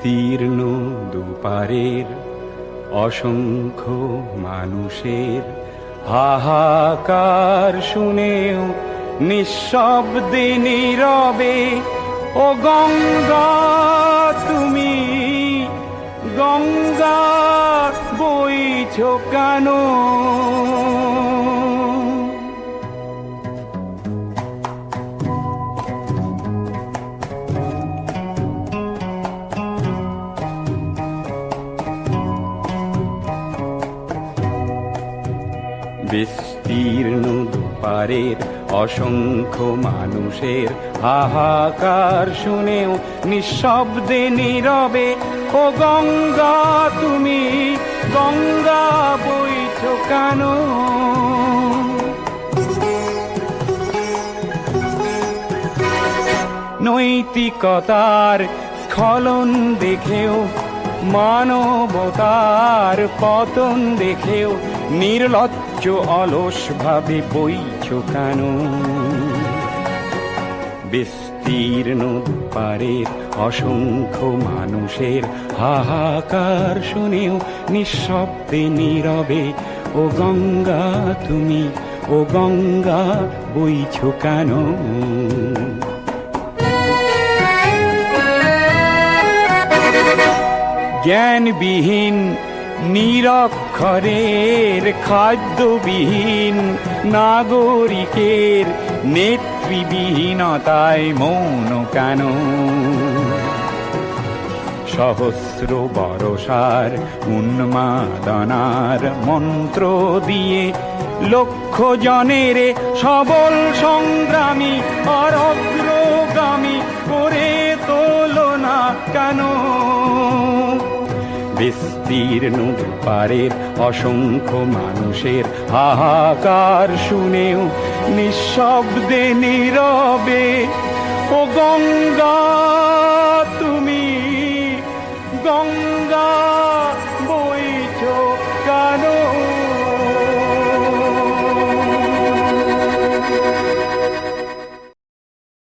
বিস্তীর্ণ দুপারের অসংখ্য মানুষের হাহাকার শুনেও নিঃশব্দে নীরবে ও গঙ্গা তুমি গঙ্গা বইছো কেন? বিস্তীর্ণ দুপারের অসংখ্য মানুষের হাহাকার শুনেও নিঃশব্দে নীরবে ও গঙ্গা তুমি গঙ্গা বইছো কেন? নৈতিকতার স্খলন দেখেও মানবতার পতন দেখেও নির্লজ্জ অলস ভাবে বইছো কেন? বিস্তীর্ণ দুপারের অসংখ্য মানুষের হাহাকার শুনেও নিঃশব্দে নীরবে ও গঙ্গা তুমি ও গঙ্গা বইছো কেন? জ্ঞানবিহীন নিরক্ষরের খাদ্যবিহীন নাগরিকের নেতৃবিহীনতায় মৌন কেন? সহস্র বরষার উন্মাদনার মন্ত্র দিয়ে লক্ষ জনের সবল সংগ্রামী আর অগ্রগামী করে তোলো না কেন? বিস্তীর্ণ দুপারের অসংখ্য মানুষের হাহাকার শুনেও নিঃশব্দে নীরবে ও গঙ্গা তুমি গঙ্গা